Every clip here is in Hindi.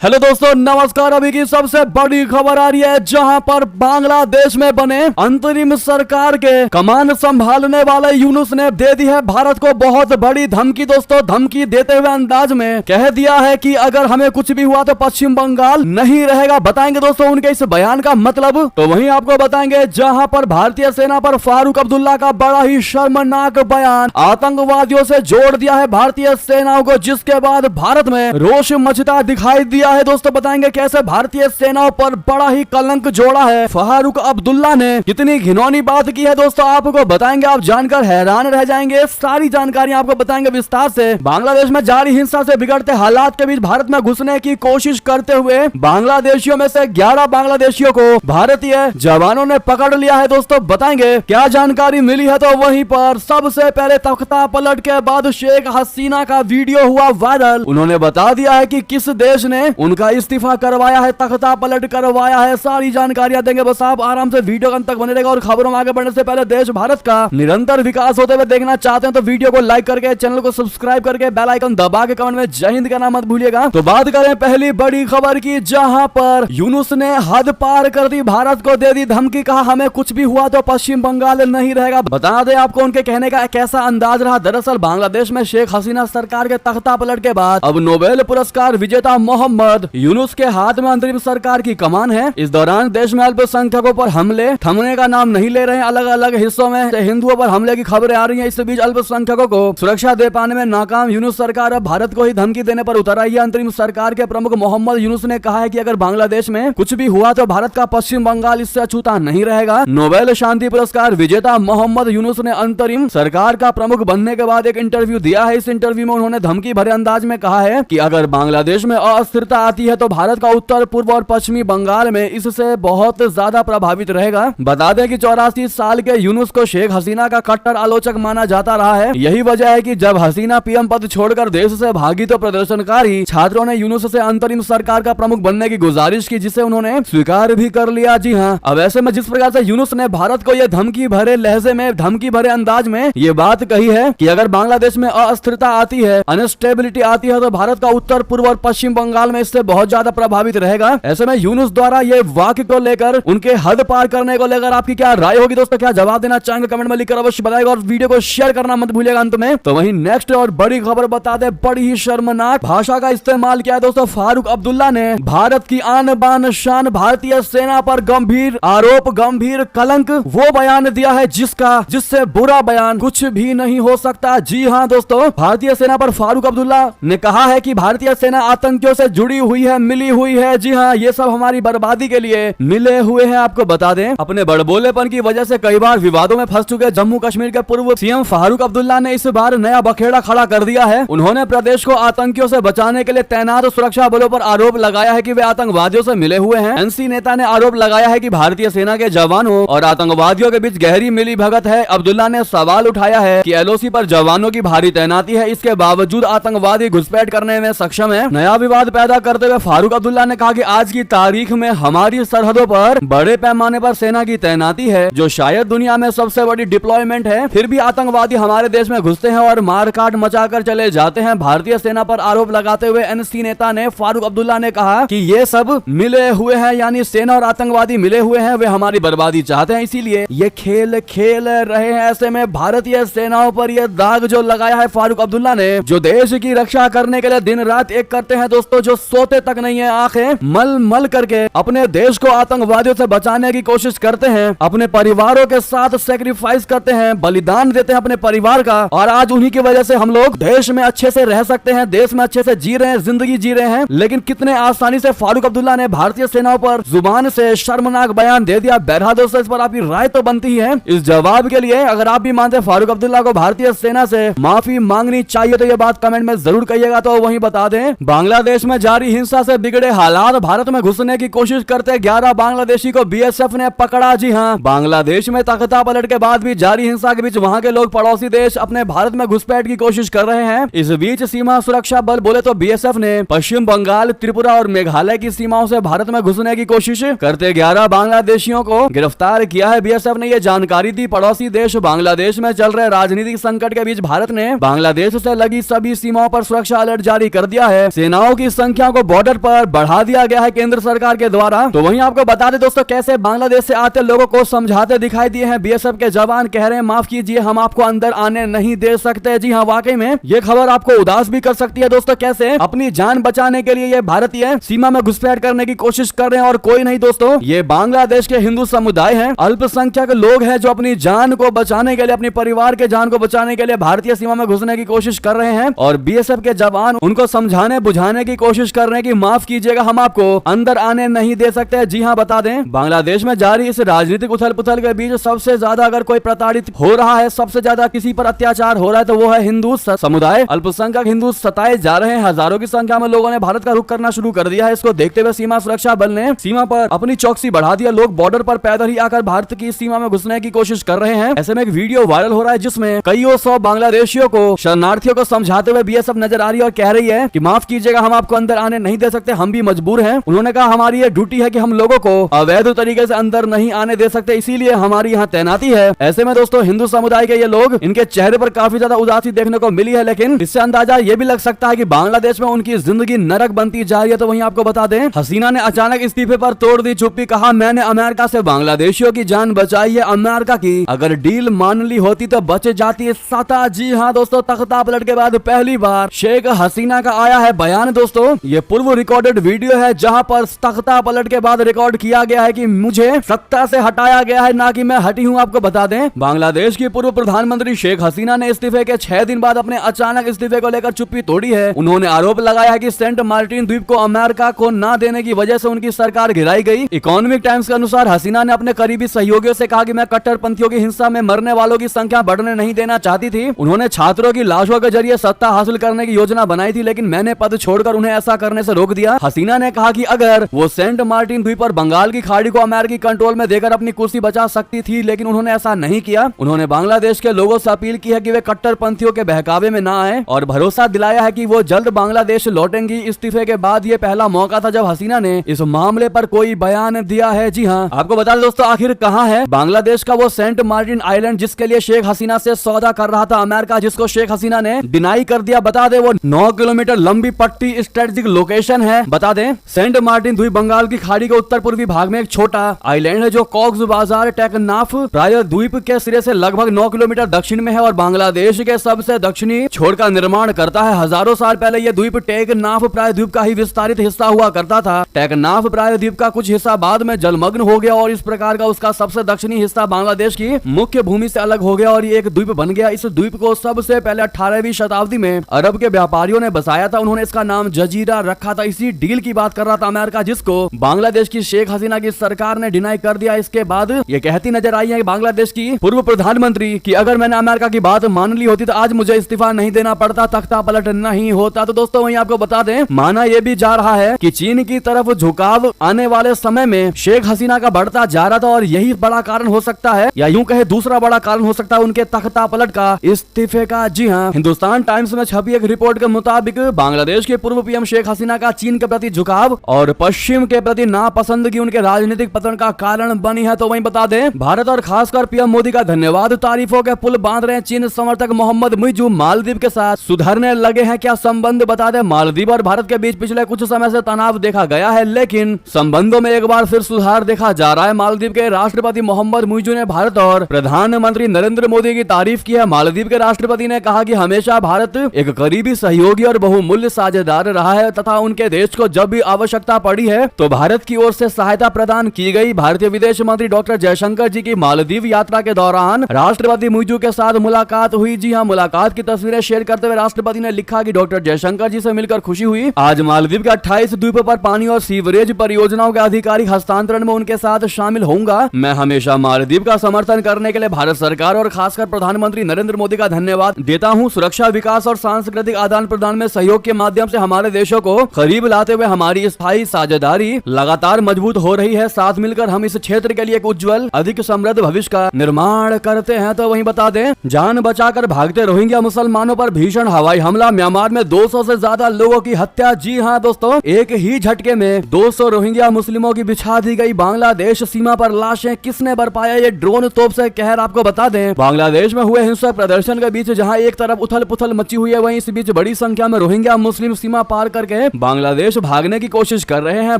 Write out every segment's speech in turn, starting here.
हेलो दोस्तों, नमस्कार। अभी की सबसे बड़ी खबर आ रही है, जहां पर बांग्लादेश में बने अंतरिम सरकार के कमान संभालने वाले यूनुस ने दे दी है भारत को बहुत बड़ी धमकी। दोस्तों, धमकी देते हुए अंदाज में कह दिया है कि अगर हमें कुछ भी हुआ तो पश्चिम बंगाल नहीं रहेगा। बताएंगे दोस्तों उनके इस बयान का मतलब। तो वहीं आपको बताएंगे जहां पर भारतीय सेना पर फारूक अब्दुल्ला का बड़ा ही शर्मनाक बयान, आतंकवादियों से जोड़ दिया है भारतीय सेनाओं को, जिसके बाद भारत में रोष मचता दिखाई दिया है। दोस्तों, बताएंगे कैसे भारतीय सेनाओं पर बड़ा ही कलंक जोड़ा है फारूक अब्दुल्ला ने, कितनी घिनौनी बात की है। दोस्तों, आपको बताएंगे, आप जानकर हैरान रह जाएंगे। सारी जानकारी आपको बताएंगे विस्तार से। बांग्लादेश में जारी हिंसा से बिगड़ते हालात के बीच भारत में घुसने की कोशिश करते हुए बांग्लादेशियों में से 11 बांग्लादेशियों को भारतीय जवानों ने पकड़ लिया है। दोस्तों, बताएंगे क्या जानकारी मिली है। तो वहीं पर सबसे पहले तख्ता पलट के बाद शेख हसीना का वीडियो हुआ वायरल। उन्होंने बता दिया है कि किस देश ने उनका इस्तीफा करवाया है, तख्ता पलट करवाया है। सारी जानकारियां देंगे, बस आप आराम से वीडियो अंत तक बने रहेगा। और खबरों में आगे बढ़ने से पहले देश भारत का निरंतर विकास होते हुए देखना चाहते हैं तो वीडियो को लाइक करके, चैनल को सब्सक्राइब करके, बेल आइकन दबा के कमेंट में जय हिंद कहना मत भूलिएगा। तो बात करें पहली बड़ी खबर की, जहां पर यूनुस ने हद पार कर दी, भारत को दे दी धमकी। कहा हमें कुछ भी हुआ तो पश्चिम बंगाल नहीं रहेगा। बता दें आपको उनके कहने का कैसा अंदाज रहा। दरअसल बांग्लादेश में शेख हसीना सरकार के तख्ता पलट के बाद अब नोबेल पुरस्कार विजेता मोहम्मद यूनुस के हाथ में अंतरिम सरकार की कमान है। इस दौरान देश में अल्पसंख्यकों पर हमले थमने का नाम नहीं ले रहे हैं। अलग अलग हिस्सों में हिंदुओं पर हमले की खबरें आ रही हैं। इस बीच अल्पसंख्यकों को सुरक्षा दे पाने में नाकाम यूनुस सरकार अब भारत को ही धमकी देने पर उतर आई है। अंतरिम सरकार के प्रमुख मोहम्मद यूनुस ने कहा है कि अगर बांग्लादेश में कुछ भी हुआ तो भारत का पश्चिम बंगाल इससे अछूता नहीं रहेगा। नोबेल शांति पुरस्कार विजेता मोहम्मद यूनुस ने अंतरिम सरकार का प्रमुख बनने के बाद एक इंटरव्यू दिया है। इस इंटरव्यू में उन्होंने धमकी भरे अंदाज में कहा है कि अगर बांग्लादेश में अस्थिरता आती है तो भारत का उत्तर पूर्व और पश्चिमी बंगाल में इससे बहुत ज्यादा प्रभावित रहेगा। बता दें कि 84 साल के यूनुस को शेख हसीना का कट्टर आलोचक माना जाता रहा है। यही वजह है कि जब हसीना पीएम पद छोड़कर देश से भागी तो प्रदर्शनकारी छात्रों ने यूनुस से अंतरिम सरकार का प्रमुख बनने की गुजारिश की, जिसे उन्होंने स्वीकार भी कर लिया। जी हाँ, अब ऐसे में जिस प्रकार से यूनुस ने भारत को यह धमकी भरे लहजे में, धमकी भरे अंदाज में ये बात कही है कि अगर बांग्लादेश में अस्थिरता आती है, अनस्टेबिलिटी आती है तो भारत का उत्तर पूर्व और पश्चिम बंगाल में इससे बहुत ज्यादा प्रभावित रहेगा। ऐसे में यूनुस द्वारा ये वाक्य को लेकर, उनके हद पार करने को लेकर आपकी क्या राय होगी दोस्तों? क्या जवाब देना चाहेंगे कमेंट में लिखकर अवश्य बताएगा और वीडियो को शेयर करना मत भूलिएगा अंत में। तो वहीं नेक्स्ट और बड़ी खबर बता दे, बड़ी ही शर्मनाक भाषा का इस्तेमाल किया है दोस्तों फारूक अब्दुल्ला ने। भारत की आन बान शान भारतीय सेना पर गंभीर आरोप, गंभीर कलंक वो बयान दिया है जिससे बुरा बयान कुछ भी नहीं हो सकता। जी हाँ दोस्तों, भारतीय सेना पर फारूक अब्दुल्ला ने कहा है कि भारतीय सेना आतंकियों से जुड़ी हुई है, मिली हुई है। जी हाँ, ये सब हमारी बर्बादी के लिए मिले हुए हैं। आपको बता दें, अपने बड़बोलेपन की वजह से कई बार विवादों में फंस चुके जम्मू कश्मीर के पूर्व सीएम फारूक अब्दुल्ला ने इस बार नया बखेड़ा खड़ा कर दिया है। उन्होंने प्रदेश को आतंकियों से बचाने के लिए तैनात सुरक्षा बलों पर आरोप लगाया है कि वे आतंकवादियों से मिले हुए हैं। एनसी नेता ने आरोप लगाया है कि भारतीय सेना के जवानों और आतंकवादियों के बीच गहरी मिलीभगत है। अब्दुल्ला ने सवाल उठाया है कि एलओसी पर जवानों की भारी तैनाती है, इसके बावजूद आतंकवादी घुसपैठ करने में सक्षम है। नया विवाद पैदा करते हुए फारूक अब्दुल्ला ने कहा कि आज की तारीख में हमारी सरहदों पर बड़े पैमाने पर सेना की तैनाती है, जो शायद दुनिया में सबसे बड़ी डिप्लॉयमेंट है। फिर भी आतंकवादी हमारे देश में घुसते हैं और मारकाट मचाकर चले जाते हैं। भारतीय सेना पर आरोप लगाते हुए एनसी नेता ने फारूक अब्दुल्ला ने कहा कि ये सब मिले हुए हैं, यानी सेना और आतंकवादी मिले हुए हैं, वे हमारी बर्बादी चाहते हैं, इसीलिए ये खेल खेल रहे हैं। ऐसे में भारतीय सेनाओं पर यह दाग जो लगाया है फारूक अब्दुल्ला ने, जो देश की रक्षा करने के लिए दिन रात एक करते हैं दोस्तों, जो सोते तक नहीं है, आंखें मल मल करके अपने देश को आतंकवादियों से बचाने की कोशिश करते हैं, अपने परिवारों के साथ सेक्रीफाइस करते हैं, बलिदान देते हैं अपने परिवार का, और आज उन्हीं की वजह से हम लोग देश में अच्छे से रह सकते हैं, देश में अच्छे से जी रहे हैं, जिंदगी जी रहे हैं। लेकिन कितने आसानी से फारूक अब्दुल्ला ने भारतीय सेनाओं पर जुबान से शर्मनाक बयान दे दिया। बहरहाल दोस्तों, इस पर आपकी राय तो बनती ही है। इस जवाब के लिए अगर आप भी मानते हैं फारूक अब्दुल्ला को भारतीय सेना से माफी मांगनी चाहिए तो ये बात कमेंट में जरूर कहिएगा। तो वहीं बता दें, बांग्लादेश में जारी हिंसा से बिगड़े हालात, भारत में घुसने की कोशिश करते 11 बांग्लादेशी को बीएसएफ ने पकड़ा। जी हाँ, बांग्लादेश में तख्ता पलट के बाद भी जारी हिंसा के बीच वहां के लोग पड़ोसी देश अपने भारत में घुसपैठ की कोशिश कर रहे हैं। इस बीच सीमा सुरक्षा बल बोले तो बीएसएफ ने पश्चिम बंगाल, त्रिपुरा और मेघालय की सीमाओं से भारत में घुसने की कोशिश करते 11 बांग्लादेशियों को गिरफ्तार किया है। बीएसएफ ने यह जानकारी दी। पड़ोसी देश बांग्लादेश में चल रहे राजनीतिक संकट के बीच भारत ने बांग्लादेश से लगी सभी सीमाओं पर सुरक्षा अलर्ट जारी कर दिया है। सेनाओं की संख्या सीमा को बॉर्डर पर बढ़ा दिया गया है केंद्र सरकार के द्वारा। तो वहीं आपको बता दें दोस्तों, कैसे बांग्लादेश से आते लोगों को समझाते दिखाई दिए हैं बीएसएफ के जवान, कह रहे हैं माफ कीजिए हम आपको अंदर आने नहीं दे सकते। जी हाँ, वाकई में ये खबर आपको उदास भी कर सकती है दोस्तों, कैसे अपनी जान बचाने के लिए ये भारतीय सीमा में घुसपैठ करने की कोशिश कर रहे हैं और कोई नहीं दोस्तों, ये बांग्लादेश के हिंदू समुदाय है, अल्पसंख्यक लोग हैं जो अपनी जान को बचाने के लिए, अपने परिवार के जान को बचाने के लिए भारतीय सीमा में घुसने की कोशिश कर रहे हैं और बीएसएफ के जवान उनको समझाने बुझाने की कोशिश कर रहे हैं कि माफ कीजिएगा हम आपको अंदर आने नहीं दे सकते। जी हाँ, बता दें बांग्लादेश में जारी इस राजनीतिक उथल पुथल के बीच सबसे ज्यादा अगर कोई प्रताड़ित हो रहा है, सबसे ज्यादा किसी पर अत्याचार हो रहा है तो वो है हिंदू समुदाय। अल्पसंख्यक हिंदू सताए जा रहे हैं, हजारों की संख्या में लोगों ने भारत का रुख करना शुरू कर दिया है। इसको देखते हुए सीमा सुरक्षा बल ने सीमा पर अपनी चौकसी बढ़ा दिया, लोग बॉर्डर पर पैदल ही आकर भारत की सीमा में घुसने की कोशिश कर रहे हैं। ऐसे में एक वीडियो वायरल हो रहा है जिसमें कईयों सौ बांग्लादेशियों को, शरणार्थियों को समझाते हुए बीएसएफ नजर आ रही है और कह रही है कि माफ कीजिएगा हम आपको अंदर आने नहीं दे सकते, हम भी मजबूर हैं। उन्होंने कहा हमारी ये ड्यूटी है कि हम लोगों को अवैध तरीके से अंदर नहीं आने दे सकते, इसीलिए हमारी यहाँ तैनाती है। ऐसे में दोस्तों हिंदू समुदाय के ये लोग, इनके चेहरे पर काफी ज्यादा उदासी देखने को मिली है, लेकिन इससे अंदाजा ये भी लग सकता है कि बांग्लादेश में उनकी जिंदगी नरक बनती जा रही है। तो वहीं आपको बता दें, हसीना ने अचानक इस्तीफे पर तोड़ दी चुप्पी, कहा मैंने अमेरिका से बांग्लादेशियों की जान बचाई है, अमेरिका की अगर डील मान ली होती तो बच जाती है सता। जी हाँ दोस्तों, तख्ता पलट के बाद पहली बार शेख हसीना का आया है बयान। दोस्तों ये पूर्व रिकॉर्डेड वीडियो है जहां पर तख्ता पलट के बाद रिकॉर्ड किया गया है कि मुझे सत्ता से हटाया गया है, ना कि मैं हटी हूं। आपको बता दें बांग्लादेश की पूर्व प्रधानमंत्री शेख हसीना ने इस्तीफे के 6 दिन बाद अपने अचानक इस्तीफे को लेकर चुप्पी तोड़ी है। उन्होंने आरोप लगाया है कि सेंट मार्टिन द्वीप को अमेरिका को न देने की वजह से उनकी सरकार गिराई गई। इकोनॉमिक टाइम्स के अनुसार हसीना ने अपने करीबी सहयोगियों से कहा कि मैं कट्टरपंथियों की हिंसा में मरने वालों की संख्या बढ़ने नहीं देना चाहती थी। उन्होंने छात्रों की लाशों के जरिए सत्ता हासिल करने की योजना बनाई थी, लेकिन मैंने पद छोड़कर उन्हें ऐसा करने से रोक दिया। हसीना ने कहा कि अगर वो सेंट मार्टिन द्वीप और बंगाल की खाड़ी को अमेरिकी कंट्रोल में देकर अपनी कुर्सी बचा सकती थी, लेकिन उन्होंने ऐसा नहीं किया। उन्होंने बांग्लादेश के लोगों से अपील की है कि वे कट्टरपंथियों के बहकावे में न आए और भरोसा दिलाया है कि वो जल्द बांग्लादेश लौटेंगी। इस्तीफे के बाद ये पहला मौका था जब हसीना ने इस मामले पर कोई बयान दिया है। जी हाँ, आपको बता दें दोस्तों, आखिर कहां है बांग्लादेश का वो सेंट मार्टिन आइलैंड जिसके लिए शेख हसीना से सौदा कर रहा था अमेरिका, जिसको शेख हसीना ने डिनाई कर दिया। बता दें वो 9 किलोमीटर लंबी पट्टी स्ट्रेटेजिक लोकेशन है। बता दें सेंट मार्टिन द्वीप बंगाल की खाड़ी के उत्तर पूर्वी भाग में एक छोटा आइलैंड है जो कॉक्स बाजार टेकनाफ प्राय द्वीप के सिरे से लगभग 9 किलोमीटर दक्षिण में है और बांग्लादेश के सबसे दक्षिणी छोर का निर्माण करता है। हजारों साल पहले यह द्वीप टेकनाफ प्राय द्वीप का ही विस्तारित हिस्सा हुआ करता था। टेकनाफ प्राय द्वीप का कुछ हिस्सा बाद में जलमग्न हो गया और इस प्रकार का उसका सबसे दक्षिणी हिस्सा बांग्लादेश की मुख्य भूमि से अलग हो गया और ये एक द्वीप बन गया। इस द्वीप को सबसे पहले 18वीं शताब्दी में अरब के व्यापारियों ने बसाया था। उन्होंने इसका नाम जजीरा रखा था। इसी डील की बात कर रहा था अमेरिका, जिसको बांग्लादेश की शेख हसीना की सरकार ने डिनाई कर दिया। इसके बाद ये कहती नजर आई है बांग्लादेश की पूर्व प्रधानमंत्री कि अगर मैंने अमेरिका की बात मान ली होती तो आज मुझे इस्तीफा नहीं देना पड़ता, तख्ता पलट नहीं होता। तो दोस्तों वहीं आपको बता दें, माना यह भी जा रहा है कि चीन की तरफ झुकाव आने वाले समय में शेख हसीना का बढ़ता जा रहा था और यही बड़ा कारण हो सकता है, या यूं कहे दूसरा बड़ा कारण हो सकता है उनके तख्ता पलट का, इस्तीफे का। जी हाँ, हिंदुस्तान टाइम्स में छपी एक रिपोर्ट के मुताबिक बांग्लादेश के पूर्व पीएम शेख हसीना का चीन के प्रति झुकाव और पश्चिम के प्रति नापसंदगी उनके राजनीतिक पतन का कारण बनी है। तो वहीं बता दें, भारत और खासकर पीएम मोदी का धन्यवाद तारीफों के पुल बांध रहे चीन समर्थक मोहम्मद मुइजू मालदीव के साथ सुधरने लगे हैं। क्या संबंध? बता दें, मालदीव और भारत के बीच पिछले कुछ समय से तनाव देखा गया है, लेकिन संबंधों में एक बार फिर सुधार देखा जा रहा है। मालदीव के राष्ट्रपति मोहम्मद मुइजू ने भारत और प्रधानमंत्री नरेंद्र मोदी की तारीफ की है। मालदीव के राष्ट्रपति ने कहा कि हमेशा भारत एक करीबी सहयोगी और बहुमूल्य साझेदार रहा है तथा उनके देश को जब भी आवश्यकता पड़ी है तो भारत की ओर से सहायता प्रदान की गई। भारतीय विदेश मंत्री डॉक्टर जयशंकर जी की मालदीव यात्रा के दौरान राष्ट्रपति मुइजू के साथ मुलाकात हुई। जी हां, मुलाकात की तस्वीरें शेयर करते हुए राष्ट्रपति ने लिखा कि डॉक्टर जयशंकर जी से मिलकर खुशी हुई। आज मालदीव के 28 द्वीपों पर पानी और सीवरेज परियोजनाओं के आधिकारिक हस्तांतरण में उनके साथ शामिल होऊंगा। मैं हमेशा मालदीव का समर्थन करने के लिए भारत सरकार और खासकर प्रधानमंत्री नरेंद्र मोदी का धन्यवाद देता हूं। सुरक्षा, विकास और सांस्कृतिक आदान प्रदान में सहयोग के माध्यम से हमारे देशों को करीब लाते हुए हमारी स्थायी साझेदारी लगातार मजबूत हो रही है। साथ मिलकर हम इस क्षेत्र के लिए एक उज्जवल, अधिक समृद्ध भविष्य का निर्माण करते हैं। तो वहीं बता दें, जान बचाकर भागते रोहिंग्या मुसलमानों पर भीषण हवाई हमला। म्यांमार में 200 से ज्यादा लोगों की हत्या। जी हां दोस्तों, एक ही झटके में 200 रोहिंग्या मुस्लिमों की बिछा दी गई बांग्लादेश सीमा पर लाशें। किसने बरपाया ये ड्रोन तोप से कहर? आपको बता दें, बांग्लादेश में हुए हिंसक प्रदर्शन के बीच जहां एक तरफ उथल पुथल मची हुई है, वहीं इस बीच बड़ी संख्या में रोहिंग्या मुस्लिम सीमा पार करके बांग्लादेश भागने की कोशिश कर रहे हैं।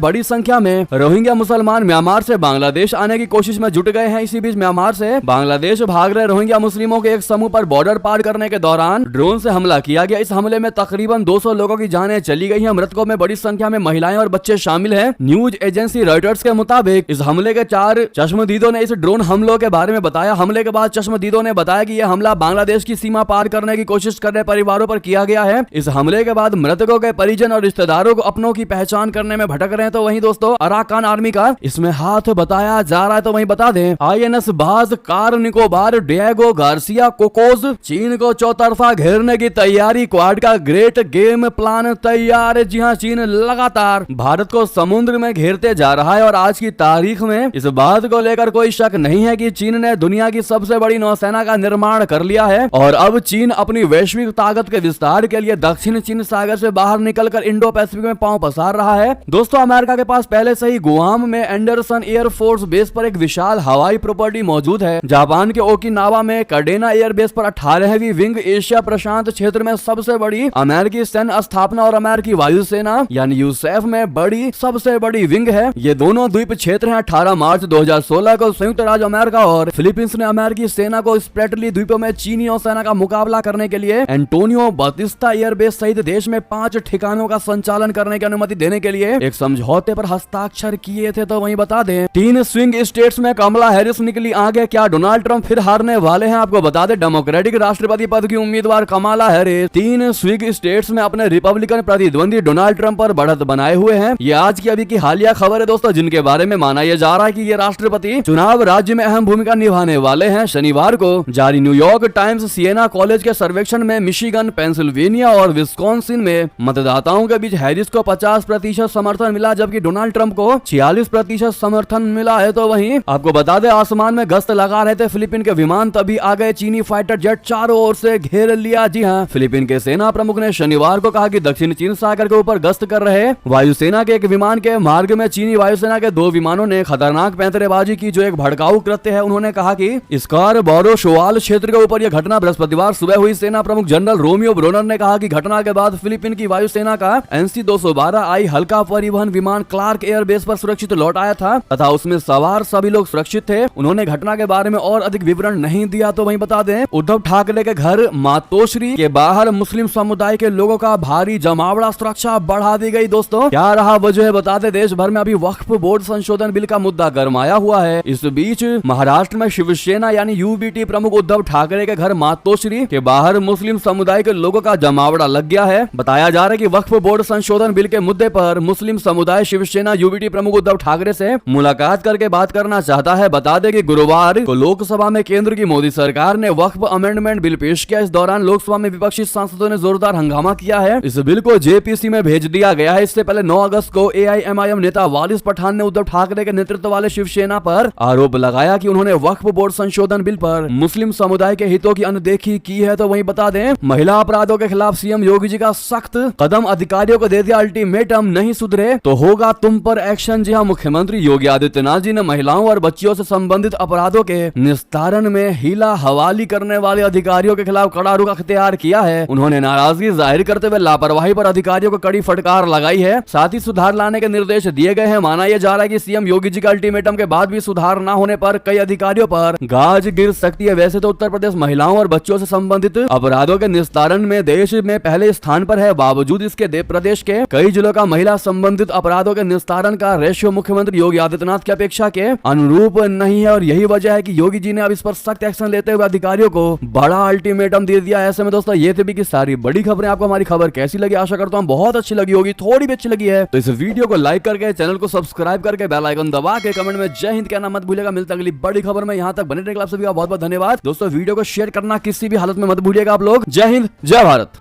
बड़ी संख्या में रोहिंग्या मुसलमान म्यांमार से बांग्लादेश आने की कोशिश में जुट गए हैं। इसी बीच म्यांमार से बांग्लादेश भाग रहे रोहिंग्या मुस्लिमों के एक समूह पर बॉर्डर पार करने के दौरान ड्रोन से हमला किया गया। इस हमले में तकरीबन 200 लोगों की जानें चली गई हैं। मृतकों में बड़ी संख्या में महिलाएं और बच्चे शामिल हैं। न्यूज एजेंसी रॉयटर्स के मुताबिक इस हमले के 4 चश्मदीदों ने इस ड्रोन हमलों के बारे में बताया। हमले के बाद चश्मदीदों ने बताया कि यह हमला बांग्लादेश की सीमा पार करने की कोशिश कर रहे परिवारों पर किया गया है। इस हमले के बाद मृतकों के परिजन और रिश्तेदारों को अपनों की पहचान करने में भटक रहे हैं। तो वहीं दोस्तों अराकान आर्मी का इसमें हाथ बताया जा रहा है। तो वहीं बता दें INS बाज car Nicobar Diego Garcia Cocos चीन को चौतरफा घेरने की तैयारी। क्वाड का ग्रेट गेम प्लान तैयार है। जी हां, चीन लगातार भारत को समुद्र में घेरते जा रहा है और आज की तारीख में इस बात को लेकर कोई शक नहीं है कि चीन ने दुनिया की सबसे बड़ी नौसेना का निर्माण कर लिया है और अब चीन अपनी वैश्विक ताकत के विस्तार के लिए दक्षिण चीन सागर से बाहर निकलकर इंडो पैसिफिक में पांव पसार रहा है। दोस्तों अमेरिका के पास पहले से ही गुआम में एंडरसन एयरफोर्स बेस पर एक विशाल हवाई प्रॉपर्टी मौजूद है। जापान के ओकिनावा में कर्डेना एयर बेस पर 18वीं विंग एशिया प्रशांत क्षेत्र में सबसे बड़ी अमेरिकी सैन्य स्थापना और अमेरिकी वायुसेना यानी यूसेफ में बड़ी सबसे बड़ी विंग है। ये दोनों द्वीप क्षेत्र हैं। 18 मार्च 2016 को संयुक्त राज्य अमेरिका और फिलीपींस ने अमेरिकी सेना को स्प्रेटली द्वीपों में चीनी नौसेना का मुकाबला करने के लिए एंटोनियो बातिस्ता एयरबेस सहित देश में 5 ठिकानों का संचालन करने की अनुमति देने के लिए एक समझौते पर हस्ताक्षर किए थे। तो वहीं बता दें 3 स्विंग स्टेट्स में कमला हैरिस निकली आगे। क्या डोनाल्ड ट्रंप फिर हारने वाले हैं? आपको बता दें डेमोक्रेटिक राष्ट्रपति पद की उम्मीदवार कमला हैरिस 3 स्विंग स्टेट्स में अपने रिपब्लिकन प्रतिद्वंदी डोनाल्ड ट्रंप पर बढ़त बनाए हुए हैं। ये आज की अभी की हालिया खबर है दोस्तों, जिनके बारे में माना यह जा रहा है कि ये राष्ट्रपति चुनाव राज्य में अहम भूमिका निभाने वाले हैं। शनिवार को जारी न्यूयॉर्क टाइम्स सिएना कॉलेज के सर्वेक्षण में मिशिगन, पेंसिल्वेनिया और विस्कॉन्सिन में मतदाताओं के बीच हैरिस को 50% समर्थन मिला, जबकि डोनाल्ड ट्रंप को 46% समर्थन मिला है। तो वहीं आपको बता दें आसमान में गश्त लगा रहे थे फिलीपीन के विमान, तभी आ गए चीनी फाइटर जेट, चारों ओर से घेर लिया। जी हाँ, फिलीपीन के सेना प्रमुख ने शनिवार को कहा कि दक्षिण चीन सागर के ऊपर गश्त कर रहे वायुसेना के एक विमान के मार्ग में चीनी वायुसेना के 2 विमानों ने खतरनाक पैंतरेबाजी की, जो एक भड़काऊ कृत्य है। उन्होंने कहा कि स्कार बोरो शोवाल क्षेत्र के ऊपर यह घटना बृहस्पतिवार सुबह हुई। सेना प्रमुख जनरल रोमियो ब्रोनर ने कहा कि घटना के बाद फिलीपीन की वायुसेना का NC-212I हल्का परिवहन विमान क्लार्क एयरबेस पर सुरक्षित लौट आया था तथा उसमें सवार सभी लोग सुरक्षित थे। उन्होंने घटना के बारे में और अधिक विवरण नहीं दिया। तो वहीं बता दें उद्धव ठाकरे के घर मातोश्री के बाहर मुस्लिम समुदाय के लोगों का भारी जमावड़ा, सुरक्षा बढ़ा दी गई। दोस्तों क्या रहा वजह बता दें, देश भर में अभी वक्फ बोर्ड संशोधन बिल का मुद्दा गरमाया हुआ है। इस बीच महाराष्ट्र में शिवसेना यानी UBT प्रमुख उद्धव ठाकरे के घर मातोश्री के बाहर मुस्लिम समुदाय के लोगों का जमावड़ा लग गया है। बताया जा रहा है कि वक्फ बोर्ड संशोधन बिल के मुद्दे पर मुस्लिम समुदाय शिवसेना UBT प्रमुख उद्धव ठाकरे से मुलाकात करके बात करना चाहता है। बता दें कि गुरुवार को लोकसभा में केंद्र की मोदी सरकार ने वक्फ अमेंडमेंट बिल पेश किया। इस दौरान लोकसभा में विपक्षी सांसदों ने जोरदार हंगामा किया है। इस बिल को JPC में भेज दिया गया है। इससे पहले 9 अगस्त को AIMIM नेता वालिस पठान ने उद्धव ठाकरे के नेतृत्व वाले शिवसेना पर आरोप लगाया कि उन्होंने वक्फ बोर्ड संशोधन बिल पर मुस्लिम समुदाय के हितों की अनदेखी की है। तो वहीं बता दें महिला अपराधों के खिलाफ CM योगी जी का सख्त कदम, अधिकारियों को दे दिया अल्टीमेटम, नहीं सुधरे तो होगा तुम पर एक्शन। जी हाँ, मुख्यमंत्री योगी आदित्यनाथ जी ने महिलाओं और बच्चियों से संबंधित अपराधों के निस्तारण में हीला हवाली करने वाले अधिकारियों के खिलाफ कड़ा रुख अख्तियार किया है। उन्होंने नाराजगी जाहिर करते हुए लापरवाही पर अधिकारियों को कड़ी फटकार लगाई है। साथ ही सुधार लाने के निर्देश दिए गए हैं। माना यह जा रहा है कि CM योगी जी का अल्टीमेटम के बाद भी सुधार न होने पर कई अधिकारियों पर गाज गिर सकती है। वैसे तो उत्तर प्रदेश महिलाओं और बच्चों से संबंधित अपराधों के निस्तारण में देश में पहले स्थान पर है। बावजूद इसके प्रदेश के कई जिलों का महिला संबंधित अपराधों के निस्तारण का रेशियो मुख्यमंत्री योगी आदित्यनाथ की अपेक्षा के अनुरूप नहीं है और यही वजह है कि योगी जी ने अब इस पर सख्त एक्शन लेते हुए अधिकारियों को बड़ा अल्टीमेटम दे दिया। ऐसे में दोस्तों ये थी कि सारी बड़ी खबरें। आपको हमारी खबर कैसी लगी? आशा करता हूँ बहुत अच्छी लगी होगी। थोड़ी भी अच्छी लगी है तो इस वीडियो को लाइक करके, चैनल को सब्सक्राइब करके, बेल आइकन दबा के कमेंट में जय हिंद कहना मत भूलिएगा। मिलता अगली बड़ी खबर में। यहाँ तक बने रहने के लिए आप सभी का बहुत बहुत धन्यवाद। दोस्तों वीडियो को शेयर करना किसी भी हालत में मत भूलिएगा आप लोग। जय हिंद, जय भारत।